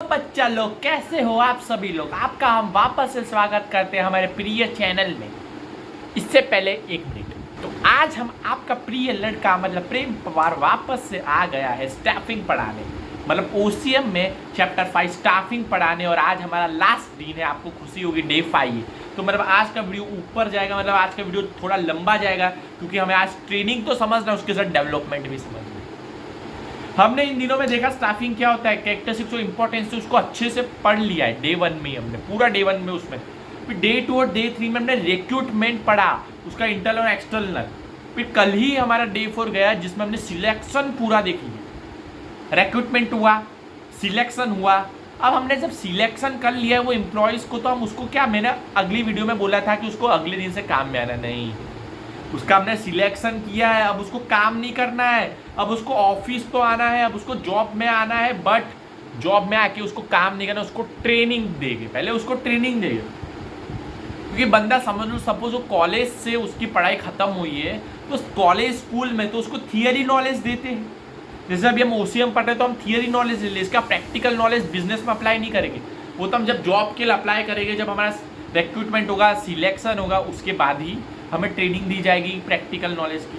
बच्चा लोग कैसे हो आप सभी लोग। आपका हम वापस से स्वागत करते हैं हमारे प्रिय चैनल में। इससे पहले एक मिनट, तो आज हम आपका प्रिय लड़का मतलब प्रेम पवार वापस से आ गया है स्टाफिंग पढ़ाने, मतलब ओसीएम में चैप्टर 5 स्टाफिंग पढ़ाने। और आज हमारा लास्ट दिन है, आपको खुशी होगी, डे 5 है। तो मतलब आज का वीडियो ऊपर जाएगा, मतलब आज का वीडियो थोड़ा लंबा जाएगा क्योंकि हमें आज ट्रेनिंग तो समझना है, उसके साथ डेवलपमेंट भी समझना है। हमने इन दिनों में देखा स्टाफिंग क्या होता है, कैरेक्टरिस्टिक्स जो इंपॉर्टेंस है उसको अच्छे से पढ़ लिया है डे 1 में ही, हमने पूरा डे 1 में उसमें। फिर डे 2 और डे 3 में हमने रिक्रूटमेंट पढ़ा, उसका इंटरनल और एक्सटर्नल। फिर कल ही हमारा डे 4 गया जिसमें हमने सिलेक्शन पूरा देख लिया। रिक्रूटमेंट हुआ, सिलेक्शन हुआ। अब हमने जब सिलेक्शन कर लिया वो एम्प्लॉयज़ को, तो हम उसको क्या, मैंने अगली वीडियो में बोला था कि उसको अगले दिन से काम में आना नहीं, उसका हमने सिलेक्शन किया है, अब उसको काम नहीं करना है, अब उसको ऑफिस तो आना है, अब उसको जॉब में आना है, बट जॉब में आके उसको काम नहीं करना, उसको ट्रेनिंग देंगे, पहले उसको ट्रेनिंग देंगे। क्योंकि बंदा समझ लो, सपोज वो कॉलेज से उसकी पढ़ाई खत्म हुई है, तो कॉलेज स्कूल में तो उसको थियरी नॉलेज देते हैं। जैसे अभी हम ओसीएम पढ़ रहे हैं तो हम थियरी नॉलेज ले लें, इसका प्रैक्टिकल नॉलेज बिजनेस में अप्लाई नहीं करेंगे। वो तो हम जब जॉब के लिए अप्लाई करेंगे, जब हमारा रिक्रूटमेंट होगा, सिलेक्शन होगा, उसके बाद ही हमें ट्रेनिंग दी जाएगी प्रैक्टिकल नॉलेज की।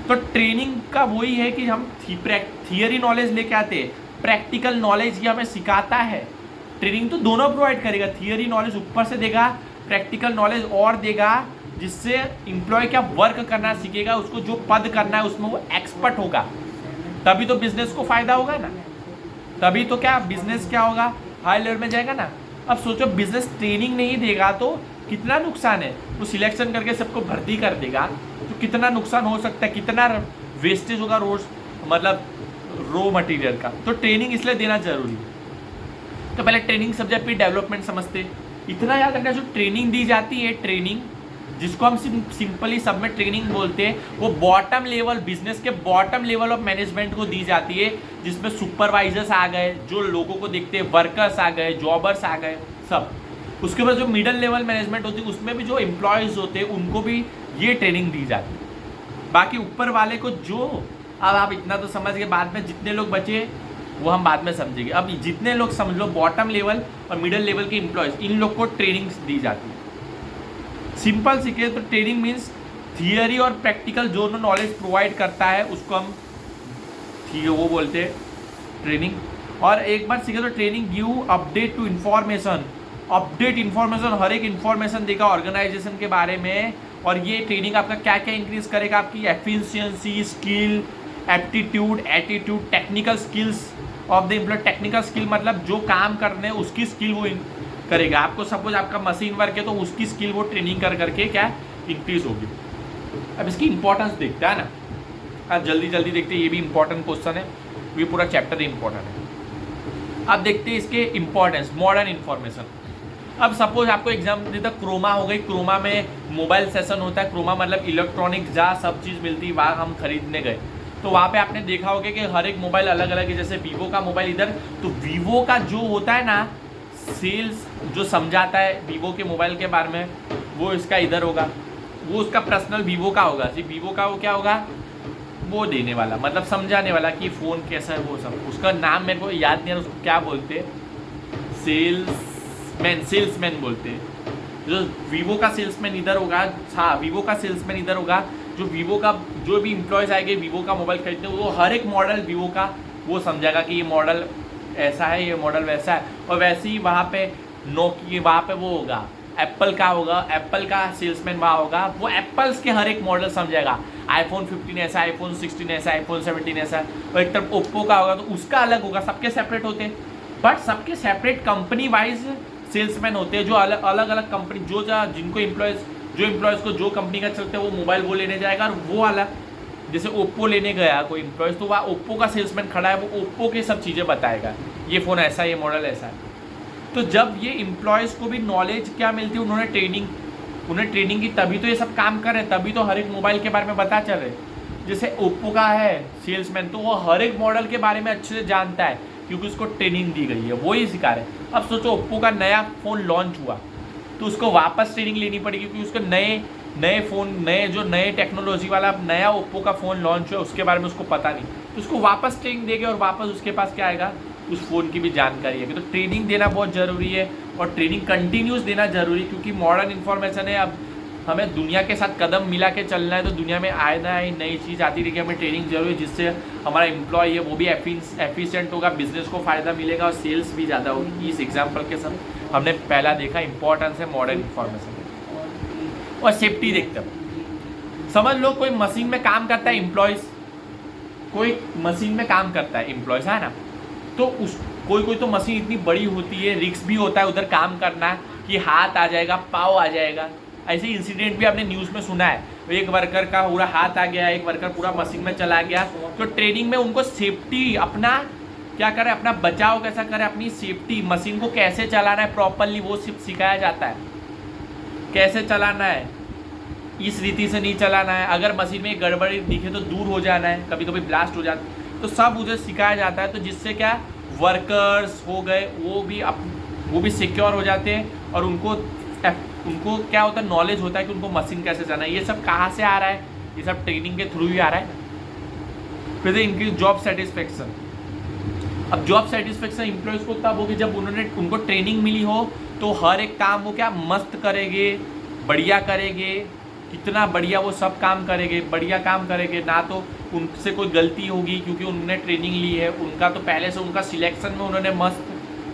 तो ट्रेनिंग का वही है कि हम थियरी नॉलेज लेके आते हैं, प्रैक्टिकल नॉलेज ये हमें सिखाता है। ट्रेनिंग तो दोनों प्रोवाइड करेगा, थियरी नॉलेज ऊपर से देगा, प्रैक्टिकल नॉलेज और देगा, जिससे एम्प्लॉय क्या वर्क करना सीखेगा, उसको जो पद करना है उसमें वो एक्सपर्ट होगा। तभी तो बिजनेस को फायदा होगा ना, तभी तो क्या बिजनेस क्या होगा, हाई लेवल में जाएगा ना। अब सोचो बिजनेस ट्रेनिंग नहीं देगा तो कितना नुकसान है। वो सिलेक्शन करके सबको भर्ती कर देगा तो कितना नुकसान हो सकता है, कितना वेस्टेज होगा रोज, मतलब रॉ मटेरियल का। तो ट्रेनिंग इसलिए देना जरूरी है। तो पहले ट्रेनिंग सब्जेक्ट पे डेवलपमेंट समझते, इतना याद रखना, जो ट्रेनिंग दी जाती है, ट्रेनिंग जिसको हम सिंपली सब में ट्रेनिंग बोलते हैं, वो बॉटम लेवल, बिजनेस के बॉटम लेवल ऑफ मैनेजमेंट को दी जाती है, जिसमें सुपरवाइजर्स आ गए, जो लोगों को देखते हैं, वर्कर्स आ गए, जॉबर्स आ गए, सब। उसके बाद जो मिडल लेवल मैनेजमेंट होती है, उसमें भी जो एम्प्लॉयज़ होते हैं उनको भी ये ट्रेनिंग दी जाती है। बाकी ऊपर वाले को जो, अब आप इतना तो समझ गए, बाद में जितने लोग बचे वो हम बाद में समझेंगे। अब जितने लोग समझ लो, बॉटम लेवल और मिडल लेवल के एम्प्लॉयज़, इन लोग को ट्रेनिंग दी जाती है। सिंपल सीखे तो ट्रेनिंग मीन्स थियरी और प्रैक्टिकल जो नॉलेज प्रोवाइड करता है उसको हम वो बोलते हैं ट्रेनिंग। और एक बार सीखे तो training give update to information, update information, हर एक इन्फॉर्मेशन देगा ऑर्गेनाइजेशन के बारे में। और ये ट्रेनिंग आपका क्या क्या इंक्रीज करेगा, आपकी efficiency, skill, aptitude, attitude, technical skills of the employ. Technical skill मतलब जो काम करने हैं उसकी स्किल वो करेगा। आपको सपोज आपका मशीन वर्क है तो उसकी स्किल वो ट्रेनिंग कर करके क्या इंक्रीज होगी। अब इसकी इंपॉर्टेंस देखते हैं ना, अब जल्दी जल्दी देखते हैं, ये भी इंपॉर्टेंट क्वेश्चन है, ये पूरा चैप्टर इंपॉर्टेंट है। अब देखते हैं इसके इंपॉर्टेंस, मॉडर्न इन्फॉर्मेशन। अब सपोज आपको एग्जाम देता, क्रोमा हो गई, क्रोमा में मोबाइल सेशन होता है। क्रोमा मतलब इलेक्ट्रॉनिक्स, जहाँ सब चीज़ मिलती है वहाँ हम खरीदने गए, तो वहाँ पे आपने देखा होगा कि हर एक मोबाइल अलग अलग है। जैसे वीवो का मोबाइल इधर, तो वीवो का जो होता है ना सेल्स, जो समझाता है वीवो के मोबाइल के बारे में, वो इसका इधर होगा, वो उसका पर्सनल वीवो का होगा। सिर्फ वीवो का वो क्या होगा, वो देने वाला, मतलब समझाने वाला कि फ़ोन कैसा है, वो सब। उसका नाम मेरे को याद नहीं है, उसको क्या बोलते हैं, सेल्समैन बोलते हैं। जो वीवो का सेल्समैन इधर होगा, हाँ वीवो का सेल्समैन इधर होगा। जो वीवो का जो भी इम्प्लॉयज़ आएंगे वीवो का मोबाइल खरीदते हैं, वो हर एक मॉडल वीवो का वो समझाएगा कि ये मॉडल ऐसा है, ये मॉडल वैसा है। और वैसे ही वहाँ पे नोकिया, वहाँ पे वो होगा, एप्पल का होगा, एप्पल का सेल्समैन वहाँ होगा, वो एप्पल्स के हर एक मॉडल समझेगा। आईफोन 15 ऐसा, आईफोन 16 ऐसा, आईफोन 17 ऐसा। और एक तरफ ओप्पो का होगा तो उसका अलग होगा, सबके सेपरेट होते हैं, बट सबके सेपरेट कंपनी वाइज सेल्समैन होते हैं, जो अलग अलग कंपनी, जो जिनको एम्प्लॉयज़ को जो कंपनी का चलते हैं वो मोबाइल वो लेने जाएगा। और वो अलग, जैसे ओप्पो लेने गया कोई एम्प्लॉयज़, तो वहाँ ओप्पो का सेल्समैन खड़ा है, वो ओप्पो के सब चीज़ें बताएगा, ये फ़ोन ऐसा है, ये मॉडल ऐसा है। तो जब ये एम्प्लॉयज़ को भी नॉलेज क्या मिलती है, उन्हें ट्रेनिंग की, तभी तो ये सब काम कर रहे हैं, तभी तो हर एक मोबाइल के बारे में पता चल रहे हैं। जैसे ओप्पो का है सेल्समैन, तो वो हर एक मॉडल के बारे में अच्छे से जानता है क्योंकि उसको ट्रेनिंग दी गई है, वही सिखा रहे हैं। अब सोचो ओप्पो का नया फ़ोन लॉन्च हुआ तो उसको वापस ट्रेनिंग लेनी पड़ेगी, क्योंकि उसके नए फ़ोन, नए टेक्नोलॉजी वाला नया ओप्पो का फ़ोन लॉन्च हुआ, उसके बारे में उसको पता नहीं, तो उसको वापस ट्रेनिंग देंगे और वापस उसके पास क्या आएगा, उस फ़ोन की भी जानकारी है। तो ट्रेनिंग देना बहुत ज़रूरी है और ट्रेनिंग कंटिन्यूस देना ज़रूरी, क्योंकि मॉडर्न इन्फॉर्मेशन है। अब हमें दुनिया के साथ कदम मिला के चलना है, तो दुनिया में आए ना आए नई चीज़ आती रही, हमें ट्रेनिंग जरूरी है, जिससे हमारा एम्प्लॉय है वो भी एफिशिएंट होगा, बिजनेस को फ़ायदा मिलेगा और सेल्स भी ज़्यादा होगी। इस एग्जाम्पल के साथ हमने पहला देखा इंपॉर्टेंस है मॉडर्न इन्फॉर्मेशन। और सेफ्टी देखते हैं, समझ लो कोई मशीन में काम करता है एम्प्लॉयज़, कोई मशीन में काम करता है एम्प्लॉयज़, है ना, तो उस कोई तो मशीन इतनी बड़ी होती है, रिस्क भी होता है उधर काम करना कि हाथ आ जाएगा, पाँव आ जाएगा। ऐसे इंसिडेंट भी आपने न्यूज़ में सुना है, एक वर्कर का पूरा हाथ आ गया, एक वर्कर पूरा मशीन में चला गया। तो ट्रेनिंग में उनको सेफ्टी अपना क्या करें, अपना बचाव कैसा करें, अपनी सेफ्टी, मशीन को कैसे चलाना है प्रॉपरली वो सिर्फ सिखाया जाता है, कैसे चलाना है, इस रीति से नहीं चलाना है, अगर मशीन में गड़बड़ी दिखे तो दूर हो जाना है, कभी कभी ब्लास्ट हो जाता है, तो सब उधर सिखाया जाता है। तो जिससे क्या वर्कर्स हो गए वो भी सिक्योर हो जाते हैं और उनको क्या होता है, नॉलेज होता है कि उनको मशीन कैसे चलाना है। ये सब कहाँ से आ रहा है, ये सब ट्रेनिंग के थ्रू ही आ रहा है। फिर इनकी जॉब सेटिस्फेक्शन, अब जॉब सेटिस्फेक्शन एम्प्लॉयज़ को तब होगी जब उनको ट्रेनिंग मिली हो, तो हर एक काम वो क्या मस्त करेंगे, बढ़िया करेंगे, कितना बढ़िया वो सब काम करेंगे, बढ़िया काम करेंगे, ना तो उनसे कोई गलती होगी क्योंकि उन्होंने ट्रेनिंग ली है। उनका तो पहले से उनका सिलेक्शन में उन्होंने मस्त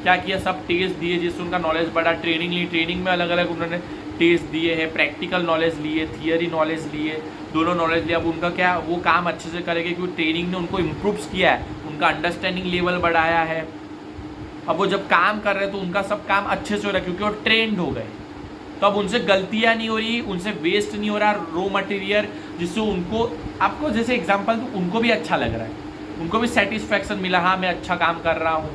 क्या किया, सब टेस्ट दिए जिससे उनका नॉलेज बढ़ा, ट्रेनिंग ली, ट्रेनिंग में अलग अलग उन्होंने टेस्ट दिए हैं, प्रैक्टिकल नॉलेज लिए, थियरी नॉलेज लिए, दोनों नॉलेज लिया। अब उनका क्या वो काम अच्छे से करेंगे क्योंकि ट्रेनिंग ने उनको इम्प्रूव किया है, उनका अंडरस्टैंडिंग लेवल बढ़ाया है। अब वो जब काम कर रहे हैं तो उनका सब काम अच्छे से हो रहा है क्योंकि वो ट्रेंड हो गए, तो अब उनसे गलतियाँ नहीं हो रही, उनसे वेस्ट नहीं हो रहा रो मटेरियल, जिससे उनको, आपको जैसे एग्जांपल तो उनको भी अच्छा लग रहा है, उनको भी सेटिस्फैक्शन मिला, हाँ मैं अच्छा काम कर रहा हूँ,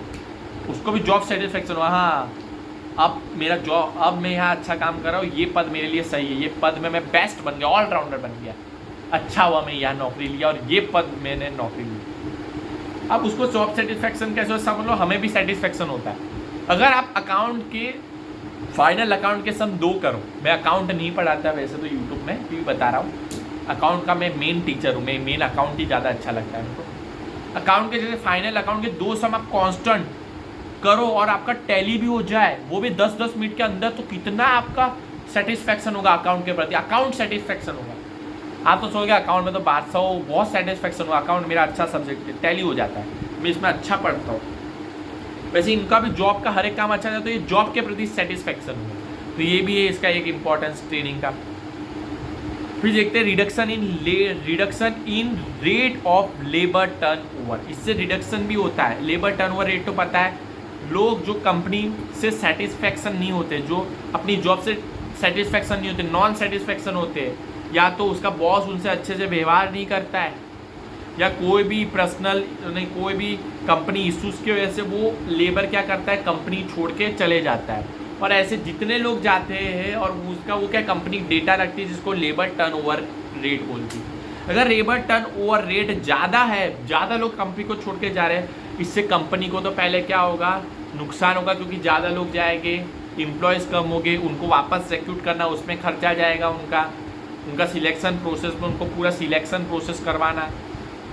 उसको भी जॉब सेटिस्फैक्शन हुआ, हाँ अब मेरा जॉब, अब मैं यहाँ अच्छा काम कर रहा हूँ, ये पद मेरे लिए सही है, ये पद में मैं बेस्ट बन गया, ऑलराउंडर बन गया, अच्छा हुआ मैं यहाँ नौकरी लिया और ये पद मैंने नौकरी ली। अब उसको जॉब सेटिस्फैक्शन कैसे हो, समझ लो हमें भी सेटिस्फैक्शन होता है। अगर आप अकाउंट के फाइनल अकाउंट के सम 2 करो, मैं अकाउंट नहीं पढ़ाता वैसे तो यूट्यूब में भी बता रहा हूँ, अकाउंट का मैं मेन टीचर हूँ, मैं मेन अकाउंट ही ज़्यादा अच्छा लगता है उनको। अकाउंट के जैसे फाइनल अकाउंट के 2 सम आप कॉन्स्टेंट करो और आपका टैली भी हो जाए, वो भी 10-10 मिनट के अंदर, तो कितना आपका सेटिस्फैक्शन होगा अकाउंट के प्रति, अकाउंट सेटिस्फैक्शन होगा। आप तो सोचोगे अकाउंट में तो बात सौ, बहुत सेटिस्फैक्शन हुआ, अकाउंट मेरा अच्छा सब्जेक्ट है, टैली हो जाता है, मैं इसमें अच्छा पढ़ता हूँ। वैसे इनका भी जॉब का हर एक काम अच्छा है, तो ये जॉब के प्रति सेटिस्फैक्शन हुआ, तो ये भी है इसका एक इम्पॉर्टेंस ट्रेनिंग का। फिर देखते हैं reduction in rate of labour turnover, इससे रिडक्शन भी होता है। लेबर टर्नओवर रेट तो पता है, लोग जो कंपनी से सेटिस्फैक्शन नहीं होते, जो अपनी जॉब से सेटिस्फैक्शन नहीं होते, नॉन सेटिस्फैक्शन होते हैं, या तो उसका बॉस उनसे अच्छे से व्यवहार नहीं करता है, या कोई भी पर्सनल नहीं, कोई भी कंपनी इश्यूज़ की वजह से वो लेबर क्या करता है, कंपनी छोड़ के चले जाता है। और ऐसे जितने लोग जाते हैं और उसका वो क्या कंपनी डेटा रखती है जिसको लेबर टर्नओवर रेट बोलती है। अगर लेबर टर्नओवर रेट ज़्यादा है, ज़्यादा लोग कंपनी को छोड़ के जा रहे हैं, इससे कंपनी को तो पहले क्या होगा, नुकसान होगा, क्योंकि ज़्यादा लोग जाएंगे, एम्प्लॉयज़ कम होंगे, उनको वापस रिक्रूट करना उसमें खर्चा जाएगा, उनका सिलेक्शन प्रोसेस में उनको पूरा सिलेक्शन प्रोसेस करवाना,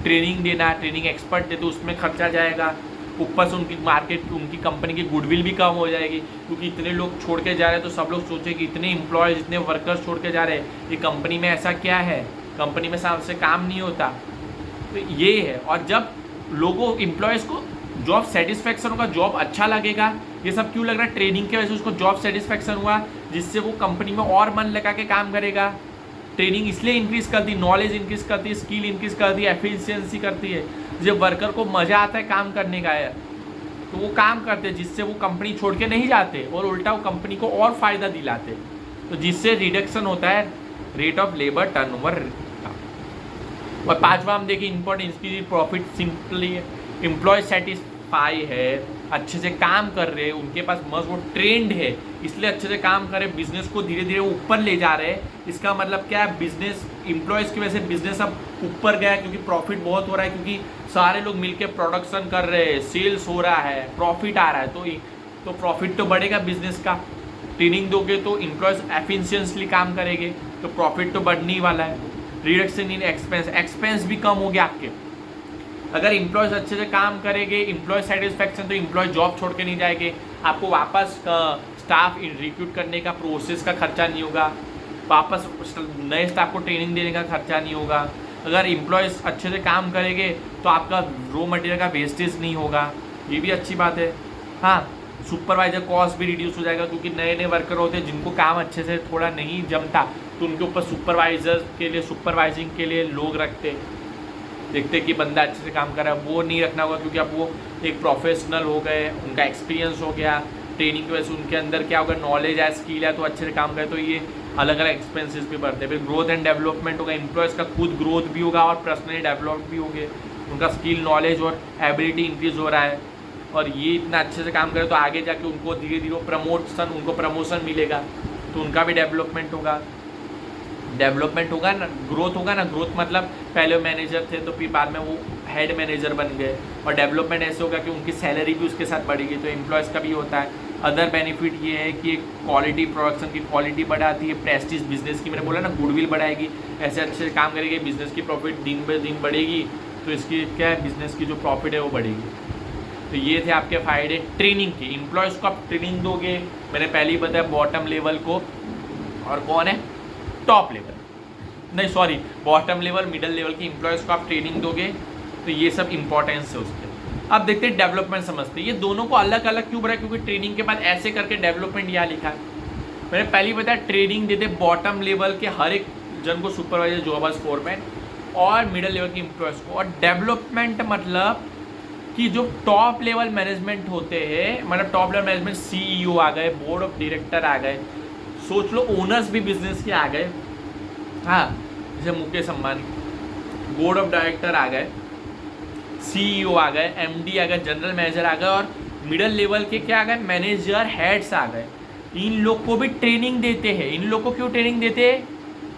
ट्रेनिंग देना, ट्रेनिंग एक्सपर्ट दे तो उसमें खर्चा जाएगा, ऊपर से उनकी कंपनी की गुडविल भी कम हो जाएगी, क्योंकि इतने लोग छोड़ के जा रहे हैं तो सब लोग सोचेंगे इतने एम्प्लॉयज़, इतने वर्कर्स छोड़ के जा रहे हैं, ये कंपनी में ऐसा क्या है, कंपनी में साफ से काम नहीं होता। तो ये है। और जब लोगों एम्प्लॉयज़ को जॉब सेटिस्फैक्शन होगा, जॉब अच्छा लगेगा, ये सब क्यों लग रहा है, ट्रेनिंग की वजह से उसको जॉब सेटिस्फैक्शन हुआ, जिससे वो कंपनी में और मन लगा के काम करेगा। ट्रेनिंग इसलिए इंक्रीज़ करती, नॉलेज इंक्रीज़ करती है, स्किल इंक्रीज़ करती है, एफिशिएंसी करती है। जब वर्कर को मज़ा आता है काम करने का है तो वो काम करते हैं, जिससे वो कंपनी छोड़ के नहीं जाते और उल्टा वो कंपनी को और फ़ायदा दिलाते, तो जिससे रिडक्शन होता है रेट ऑफ लेबर टर्नओवर का। और 5वां हम देखिए इंपॉर्टेंट इसकी प्रॉफिट, सिंपली एम्प्लॉय सेटिस्फाई है, अच्छे से काम कर रहे हैं, उनके पास मस्त वो ट्रेंड है, इसलिए अच्छे से काम कर रहे, बिजनेस को धीरे धीरे ऊपर ले जा रहे हैं। इसका मतलब क्या है, बिजनेस एम्प्लॉयज़ की वजह से बिजनेस अब ऊपर गया, क्योंकि प्रॉफिट बहुत हो रहा है, क्योंकि सारे लोग मिलकर प्रोडक्शन कर रहे हैं, सेल्स हो रहा है, प्रॉफिट आ रहा है, तो प्रॉफिट तो बढ़ेगा बिजनेस का। ट्रेनिंग दोगे तो एम्प्लॉयज़ एफिशिएंटली काम करेंगे, तो प्रॉफिट तो बढ़ने ही वाला है। रिडक्शन इन एक्सपेंस भी कम हो गया आपके। अगर इम्प्लॉयज अच्छे से काम करेंगे, इम्प्लॉय सेटिस्फैक्शन, तो इम्प्लॉय जॉब छोड़ के नहीं जाएंगे, आपको वापस स्टाफ रिक्रूट करने का प्रोसेस का खर्चा नहीं होगा, वापस नए स्टाफ को ट्रेनिंग देने का खर्चा नहीं होगा। अगर इम्प्लॉयज़ अच्छे से काम करेंगे तो आपका रॉ मटेरियल का वेस्टेज नहीं होगा, ये भी अच्छी बात है। हाँ, सुपरवाइजर कॉस्ट भी रिड्यूस हो जाएगा, क्योंकि नए नए वर्कर होते हैं जिनको काम अच्छे से थोड़ा नहीं जमता, तो उनके ऊपर सुपरवाइजर के लिए, सुपरवाइजिंग के लिए लोग रखते, देखते कि बंदा अच्छे से काम कर रहा है। वो नहीं रखना होगा, क्योंकि अब वो एक प्रोफेशनल हो गए, उनका एक्सपीरियंस हो गया, ट्रेनिंग की वजह से उनके अंदर क्या होगा, नॉलेज है, स्किल है, तो अच्छे से काम करे, तो ये अलग अलग एक्सपेंसेस भी बढ़ते हैं। फिर ग्रोथ एंड डेवलपमेंट होगा, एम्प्लॉयज़ का खुद ग्रोथ भी होगा और पर्सनली डेवलप भी होंगे, उनका स्किल, नॉलेज और एबिलिटी इंक्रीज हो रहा है, और ये इतना अच्छे से काम करे तो आगे जाके उनको धीरे धीरे उनको प्रमोशन मिलेगा, तो उनका भी डेवलपमेंट होगा ना, ग्रोथ होगा ना। ग्रोथ मतलब पहले मैनेजर थे तो फिर बाद में वो हेड मैनेजर बन गए, और डेवलपमेंट ऐसे होगा कि उनकी सैलरी भी उसके साथ बढ़ेगी, तो एम्प्लॉयज़ का भी होता है। अदर बेनिफिट ये है कि क्वालिटी, प्रोडक्शन की क्वालिटी बढ़ाती है, प्रेस्टीज बिजनेस की, मैंने बोला ना, गुडविल बढ़ाएगी, ऐसे अच्छे से काम करेगी, बिजनेस की प्रॉफिट दिन ब दिन बढ़ेगी, तो इसकी क्या है, बिजनेस की जो प्रॉफिट है वो बढ़ेगी। तो ये थे आपके फ़ायदे ट्रेनिंग के। एम्प्लॉयज़ को आप ट्रेनिंग दोगे, मैंने पहले ही बताया, बॉटम लेवल को, और कौन है, टॉप लेवल, नहीं sorry, bottom level, middle level के एम्प्लॉयज़ को आप ट्रेनिंग दोगे, तो ये सब इंपॉर्टेंस है उसके। अब देखते हैं डेवलपमेंट समझते हैं, ये दोनों को अलग अलग क्यों बनाया, क्योंकि ट्रेनिंग के बाद ऐसे करके डेवलपमेंट यहाँ लिखा है। मैंने पहले ही बताया, ट्रेनिंग देते बॉटम लेवल के हर एक जन को, सुपरवाइजर, जॉबर्स, फोरमैन, और मिडल लेवल के एम्प्लॉयज़ को। और डेवलपमेंट मतलब कि जो टॉप लेवल मैनेजमेंट होते हैं, मतलब टॉप लेवल मैनेजमेंट, CEO आ गए, बोर्ड ऑफ डायरेक्टर आ गए, सोच लो ओनर्स भी बिजनेस के आ गए, हाँ, जैसे Mukesh Ambani, board of director आ गए, CEO आ गए, MD आ गए, जनरल मैनेजर आ गए, और मिडल लेवल के क्या आ गए, मैनेजर, हेड्स आ गए। इन लोग को भी ट्रेनिंग देते हैं। इन लोग को क्यों ट्रेनिंग देते हैं,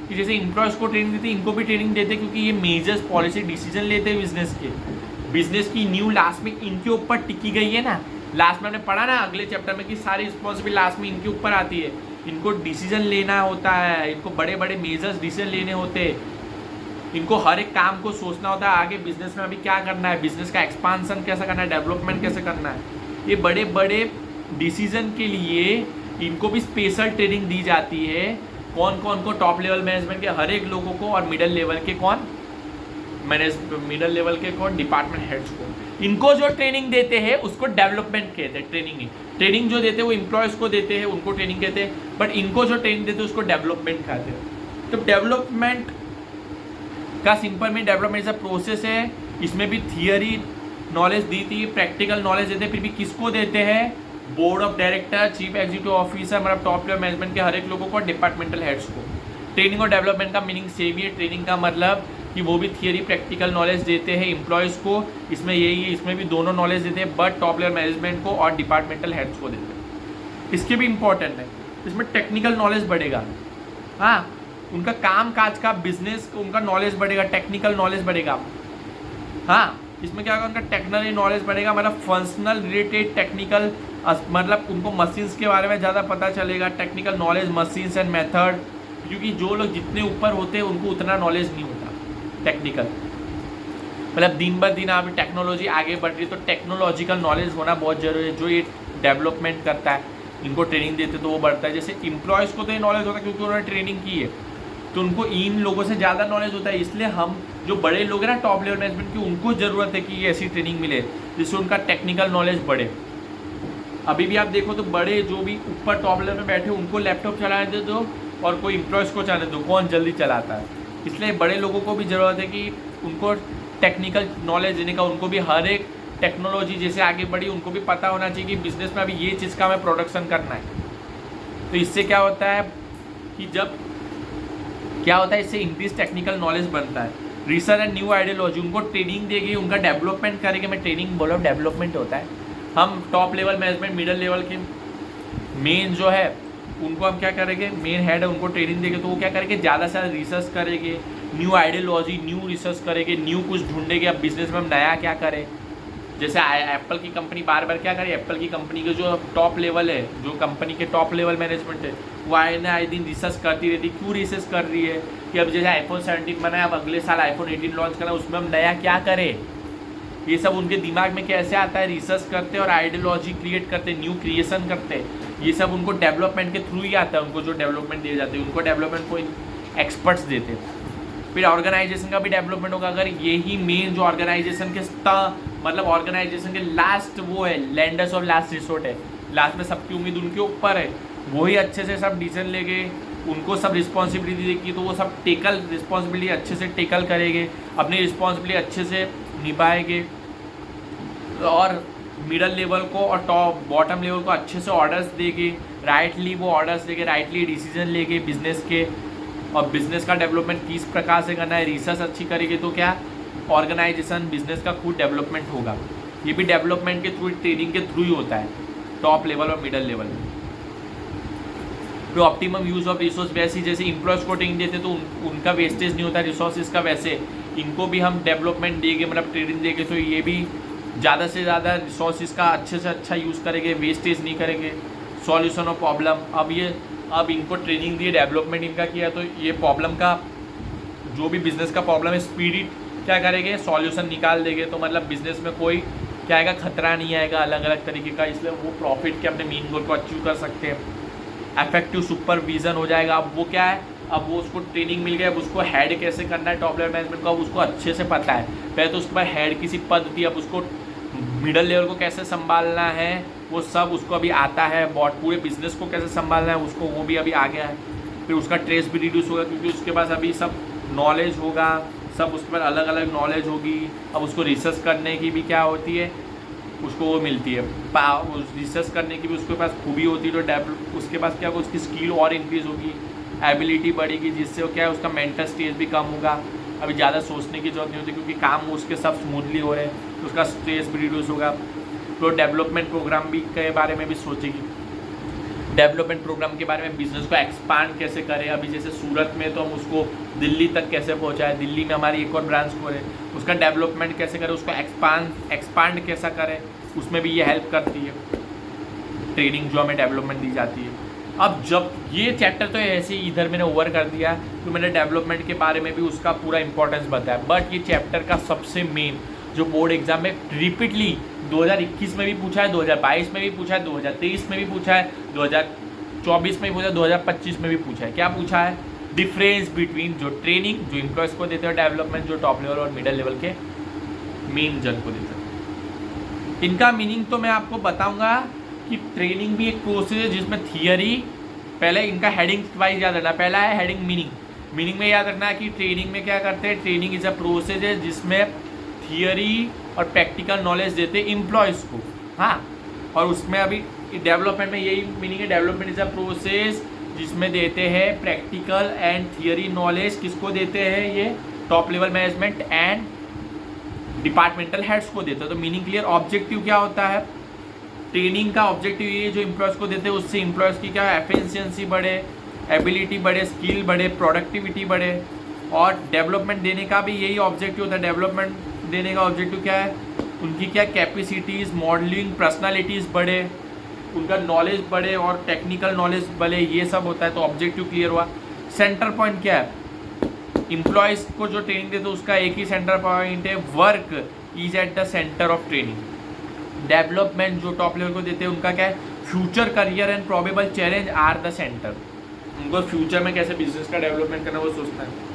कि जैसे एम्प्लॉयज़ को ट्रेनिंग देते हैं, इनको भी ट्रेनिंग देते हैं, क्योंकि ये मेजर्स, पॉलिसी, डिसीजन लेते हैं बिजनेस की न्यू लास्ट में इनके ऊपर टिकी गई है ना। लास्ट में हमने पढ़ा ना अगले चैप्टर में कि सारी रिस्पॉन्सिबिलिटी लास्ट में इनके ऊपर आती है, इनको डिसीजन लेना होता है, इनको बड़े बड़े मेजर्स डिसीजन लेने होते हैं, इनको हर एक काम को सोचना होता है, आगे बिजनेस में अभी क्या करना है, बिजनेस का एक्सपांसन कैसे करना है, डेवलपमेंट कैसे करना है। ये बड़े बड़े डिसीजन के लिए इनको भी स्पेशल ट्रेनिंग दी जाती है। कौन कौन को, टॉप लेवल मैनेजमेंट के हर एक लोगों को, और मिडल लेवल के कौन, मिडल लेवल के कौन, डिपार्टमेंट हेड्स को। इनको जो ट्रेनिंग देते हैं उसको डेवलपमेंट कहते हैं। ट्रेनिंग जो देते हैं वो एम्प्लॉयज़ को देते हैं, उनको ट्रेनिंग कहते हैं, बट इनको जो ट्रेनिंग देते हैं उसको डेवलपमेंट कहते हैं। तो डेवलपमेंट का सिंपल में, डेवलपमेंट ऐसा प्रोसेस है, इसमें भी थियरी नॉलेज दी थी, प्रैक्टिकल नॉलेज देते हैं, फिर भी किसको देते हैं, board of director, chief executive officer, मतलब टॉप लेवल मैनेजमेंट के हर एक लोगों को, डिपार्टमेंटल हेड्स को। ट्रेनिंग और डेवलपमेंट का मीनिंग सेम ही है। ट्रेनिंग का मतलब कि वो भी थियरी, प्रैक्टिकल नॉलेज देते हैं एम्प्लॉयज़ को, इसमें यही है, इसमें भी दोनों नॉलेज देते हैं, बट टॉप लेवल मैनेजमेंट को और डिपार्टमेंटल हेड्स को देते हैं। इसके भी इंपॉर्टेंट है, इसमें टेक्निकल नॉलेज बढ़ेगा, हाँ, उनका काम काज का, बिजनेस, उनका नॉलेज बढ़ेगा, टेक्निकल नॉलेज बढ़ेगा, हाँ, इसमें क्या होगा, उनका टेक्निकल नॉलेज बढ़ेगा, मतलब फंक्शनल रिलेटेड टेक्निकल, मतलब उनको मशीन्स के बारे में ज़्यादा पता चलेगा, technical knowledge, machines and method, क्योंकि जो लोग जितने ऊपर होते हैं उनको उतना नॉलेज नहीं होता टेक्निकल, मतलब दिन ब दिन आप टेक्नोलॉजी आगे बढ़ रही है, तो टेक्नोलॉजिकल नॉलेज होना बहुत ज़रूरी है। जो ये डेवलपमेंट करता है, इनको ट्रेनिंग देते तो वो बढ़ता है। जैसे एम्प्लॉयज़ को तो ये नॉलेज होता है क्योंकि उन्होंने ट्रेनिंग की है, तो उनको इन लोगों से ज़्यादा नॉलेज होता है, इसलिए हम जो बड़े लोग हैं ना टॉप लेवल मैनेजमेंट की, उनको ज़रूरत है कि ये ऐसी ट्रेनिंग मिले जिससे उनका टेक्निकल नॉलेज बढ़े। अभी भी आप देखो तो बड़े जो भी ऊपर टॉप लेवल में बैठे उनको लैपटॉप चलाने दे दो और कोई एम्प्लॉयज़ को चलाने दो, कौन जल्दी चलाता है। इसलिए बड़े लोगों को भी ज़रूरत है कि उनको टेक्निकल नॉलेज देने का, उनको भी हर एक टेक्नोलॉजी जैसे आगे बढ़ी उनको भी पता होना चाहिए कि बिज़नेस में अभी ये चीज़ का हमें प्रोडक्शन करना है। तो इससे क्या होता है कि जब क्या होता है, इससे इंक्रीज टेक्निकल नॉलेज बनता है। रिसर्च एंड न्यू आइडियोलॉजी, उनको ट्रेनिंग देगी, उनका डेवलपमेंट करेंगे। मैं ट्रेनिंग बोला, डेवलपमेंट होता है। हम top level management, middle level के मेन जो है उनको हम क्या करेंगे, मेन हेड है, उनको ट्रेनिंग देंगे, तो वो क्या करेंगे, ज़्यादा से ज़्यादा रिसर्च करेंगे, न्यू आइडियोलॉजी, न्यू रिसर्च करेंगे, न्यू कुछ ढूंढेंगे अब बिजनेस में हम नया क्या करें। जैसे एप्पल की कंपनी बार बार क्या करे, एप्पल की कंपनी के जो टॉप लेवल है, जो कंपनी के टॉप लेवल मैनेजमेंट है, वो आए दिन रिसर्च करती रहती। क्यों रिसर्च कर रही है कि अब जैसे iPhone 17 बना है, अब अगले साल iPhone 18 लॉन्च करना है, उसमें हम नया क्या करें, ये सब उनके दिमाग में कैसे आता है, रिसर्च करते हैं और आइडियोलॉजी क्रिएट करते हैं, न्यू क्रिएशन करते हैं। ये सब उनको डेवलपमेंट के थ्रू ही आता है, उनको जो डेवलपमेंट दिए जाते हैं उनको डेवलपमेंट को एक्सपर्ट्स देते हैं। फिर ऑर्गेनाइजेशन का भी डेवलपमेंट होगा अगर यही मेन जो ऑर्गेनाइजेशन के मतलब ऑर्गेनाइजेशन के लास्ट वो है, लैंडर्स ऑफ लास्ट रिसोर्ट है, लास्ट में सबकी उम्मीद उनके ऊपर है, वही अच्छे से सब डिसीजन लेंगे, उनको सब रिस्पॉन्सिबिलिटी देगी, तो वो सब रिस्पॉन्सिबिलिटी अच्छे से टेकल करेंगे, अपनी रिस्पॉन्सिबिलिटी अच्छे से निभाएंगे और मिडल लेवल को और टॉप बॉटम लेवल को अच्छे से ऑर्डर्स देंगे, राइटली वो ऑर्डर्स देंगे, राइटली डिसीजन लेंगे बिजनेस के, और बिजनेस का डेवलपमेंट किस प्रकार से करना है, रिसर्च अच्छी करेंगे तो क्या ऑर्गेनाइजेशन बिजनेस का खुद डेवलपमेंट होगा। ये भी डेवलपमेंट के थ्रू, ट्रेनिंग के थ्रू ही होता है, टॉप लेवल और मिडल लेवल में। तो ऑप्टिमम यूज़ ऑफ रिसोर्स, वैसे जैसे इम्प्लॉयज़ को ट्रेनिंग देते तो उनका वेस्टेज नहीं होता रिसोर्सेज का, वैसे इनको भी हम डेवलपमेंट देंगे, मतलब ट्रेनिंग देंगे तो ये भी ज़्यादा से ज़्यादा रिसोर्सेज का अच्छे से अच्छा यूज़ करेंगे, वेस्टेज नहीं करेंगे। सॉल्यूशन ऑफ प्रॉब्लम, अब इनको ट्रेनिंग दी, डेवलपमेंट इनका किया, तो ये प्रॉब्लम का जो भी बिज़नेस का प्रॉब्लम है स्पीडी क्या करेंगे, सॉल्यूशन निकाल देंगे, तो मतलब बिज़नेस में कोई क्या आएगा, खतरा नहीं आएगा अलग अलग तरीके का, इसलिए वो प्रॉफिट के अपने मेन गोल को अचीव कर सकते हैं। इफेक्टिव सुपरविजन हो जाएगा, अब वो क्या है, अब वो उसको ट्रेनिंग मिल गया, अब उसको हेड कैसे करना है टॉप लेवल मैनेजमेंट को, अब उसको अच्छे से पता है। पहले तो उसके बाद हेड किसी पद थी, अब उसको मिडल लेवल को कैसे संभालना है वो सब उसको अभी आता है, पूरे बिजनेस को कैसे संभालना है उसको वो भी अभी आ गया है। फिर उसका ट्रेस भी रिड्यूस होगा क्योंकि उसके पास अभी सब नॉलेज होगा, सब उसके पास अलग अलग नॉलेज होगी। अब उसको रिसर्च करने की भी क्या होती है, उसको वो मिलती है, रिसर्च करने की भी उसके पास खूबी होती है, तो उसके पास क्या होगा, उसकी स्किल और इंक्रीज़ होगी, एबिलिटी बढ़ेगी, जिससे वो क्या है उसका मेंटल स्ट्रेस भी कम होगा। अभी ज़्यादा सोचने की जरूरत नहीं होती क्योंकि काम उसके सब स्मूथली हो रहे हैं, तो उसका स्ट्रेस भी रिड्यूस होगा। तो डेवलपमेंट प्रोग्राम भी के बारे में भी सोचेगी, डेवलपमेंट प्रोग्राम के बारे में, बिजनेस को एक्सपांड कैसे करें। अभी जैसे सूरत में तो हम उसको दिल्ली तक कैसे पहुँचाएं, दिल्ली में हमारी एक और ब्रांच को है, उसका डेवलपमेंट कैसे करें, उसको एक्सपांड कैसा करें, उसमें भी ये हेल्प करती है ट्रेनिंग जो हमें डेवलपमेंट दी जाती है। अब जब ये चैप्टर तो ऐसे ही इधर मैंने ओवर कर दिया, तो मैंने डेवलपमेंट के बारे में भी उसका पूरा इंपॉर्टेंस बताया, बट ये चैप्टर का सबसे मेन जो बोर्ड एग्जाम में रिपीटली 2021 में भी पूछा है, 2022 में भी पूछा है, 2023 में भी पूछा है, 2024 में भी पूछा है, 2025 में भी पूछा है, क्या पूछा है, डिफरेंस बिटवीन जो ट्रेनिंग जो एम्प्लॉयज़ को देते हैं, डेवलपमेंट जो टॉप लेवल और मिडल लेवल के मेन जन को देते हैं। इनका मीनिंग तो मैं आपको बताऊंगा कि ट्रेनिंग भी एक प्रोसेस है जिसमें थियरी, पहले इनका हेडिंग वाइज याद रखना, पहला है हेडिंग मीनिंग में याद रखना है कि ट्रेनिंग में क्या करते हैं, ट्रेनिंग इज अ प्रोसेस है जिसमें थियरी और प्रैक्टिकल नॉलेज देते हैं एम्प्लॉयज़ को, हाँ, और उसमें अभी डेवलपमेंट में यही मीनिंग है, डेवलपमेंट इज अ प्रोसेस जिसमें देते हैं प्रैक्टिकल एंड थियरी नॉलेज, किसको देते हैं, ये top level management and departmental heads को देते हैं। तो मीनिंग क्लियर। ऑब्जेक्टिव क्या होता है, ट्रेनिंग का ऑब्जेक्टिव ये जो एम्प्लॉयज़ को देते हैं उससे एम्प्लॉयज़ की क्या एफिशिएंसी बढ़े, एबिलिटी बढ़े, स्किल बढ़े, प्रोडक्टिविटी बढ़े, और डेवलपमेंट देने का भी यही ऑब्जेक्टिव होता है। डेवलपमेंट देने का ऑब्जेक्टिव क्या है, उनकी क्या कैपेसिटीज़, मॉडलिंग, पर्सनालिटीज़ बढ़े, उनका नॉलेज बढ़े और टेक्निकल नॉलेज बढ़े, ये सब होता है। तो ऑब्जेक्टिव क्लियर हुआ। सेंटर पॉइंट क्या है, एम्प्लॉयज़ को जो ट्रेनिंग देते हैं उसका एक ही सेंटर पॉइंट है, work is at the centre of training. Development जो टॉप लेवल को देते हैं उनका क्या है, future career and probable challenge are the centre. उनको फ्यूचर में कैसे बिजनेस का डेवलपमेंट करना वो सोचना है,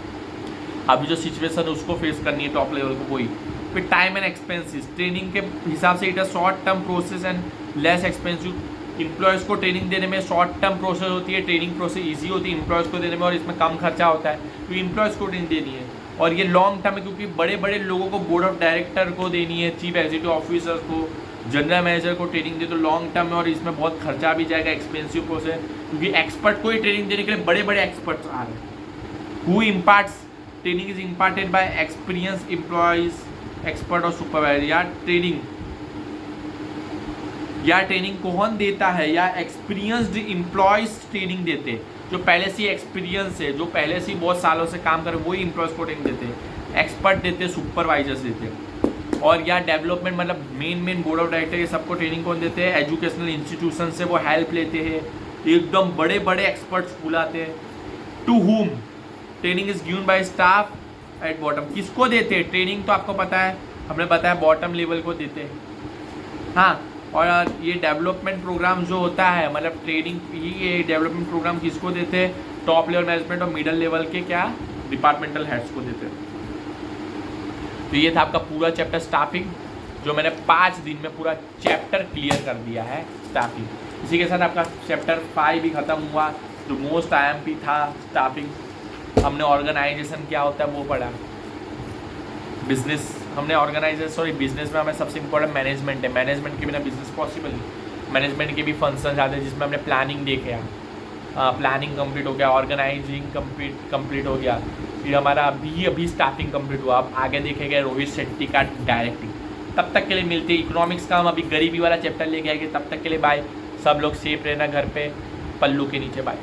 अभी जो सिचुएशन है उसको फेस करनी है टॉप लेवल को, वही। फिर टाइम एंड एक्सपेंसिस, ट्रेनिंग के हिसाब से it a short term process and less expensive. Employees को ट्रेनिंग देने में शॉर्ट टर्म प्रोसेस होती है, ट्रेनिंग प्रोसेस ईजी होती है एम्प्लॉयज़ को देने में, और इसमें कम खर्चा होता है, तो एम्प्लॉयज़ को ट्रेनिंग देनी है। और ये लॉन्ग टर्म है क्योंकि बड़े बड़े लोगों को, बोर्ड ऑफ डायरेक्टर को देनी है, चीफ एग्जीक्यूटिव ऑफिसर को, जनरल मैनेजर को ट्रेनिंग दे, तो लॉन्ग टर्म है और इसमें बहुत खर्चा भी जाएगा, एक्सपेंसिव प्रोसेस, क्योंकि एक्सपर्ट को ही ट्रेनिंग देने के लिए बड़े बड़े एक्सपर्ट्स आ रहे हैं। Who imparts training is imparted bye experience employees, expert और सुपरवाइजर। या ट्रेनिंग कौन देता है, या एक्सपीरियंस्ड एम्प्लॉयज़ ट्रेनिंग देते हैं, जो पहले से एक्सपीरियंस है, जो पहले से बहुत सालों से काम कर वही एम्प्लॉयज़ को ट्रेनिंग देते हैं। एक्सपर्ट देते हैं, सुपरवाइजर्स देते हैं। और या डेवलपमेंट मतलब मेन बोर्ड ऑफ डायरेक्टर ये सबको ट्रेनिंग कौन देते हैं, एजुकेशनल इंस्टीट्यूशन से वो हेल्प लेते हैं, एकदम बड़े बड़े एक्सपर्ट्स बुलाते हैं। To whom training is given by staff at bottom, किसको देते हैं ट्रेनिंग, तो आपको पता है हमने बताया बॉटम लेवल को देते हैं। हाँ, और ये डेवलपमेंट प्रोग्राम जो होता है, मतलब ट्रेनिंग, ये डेवलपमेंट प्रोग्राम किसको देते हैं? टॉप लेवल मैनेजमेंट और मिडल लेवल के क्या डिपार्टमेंटल हेड्स को देते हैं। तो ये था आपका पूरा चैप्टर स्टाफिंग, जो मैंने 5 दिन में पूरा चैप्टर क्लियर कर दिया है स्टाफिंग। इसी के साथ आपका चैप्टर 5 भी ख़त्म हुआ, जो मोस्ट IMP था स्टाफिंग। हमने ऑर्गेनाइजेशन क्या होता है वो पढ़ा, बिजनेस हमने बिजनेस में हमें सबसे इम्पोर्टेंट मैनेजमेंट है, मैनेजमेंट के बिना बिजनेस पॉसिबल नहीं। मैनेजमेंट के भी फंक्शन आते हैं जिसमें हमने प्लानिंग देखे, प्लानिंग कंप्लीट हो गया, ऑर्गेनाइजिंग कंप्लीट हो गया, फिर हमारा अभी स्टाफिंग कंप्लीट हुआ। अब आगे देखेंगे रोहित शेट्टी का डायरेक्टिंग। तब तक के लिए मिलते हैं। इकोनॉमिक्स का हम अभी गरीबी वाला चैप्टर लेके आएंगे। तब तक के लिए बाय। सब लोग सेफ रहना घर पे, पल्लू के नीचे, बाय।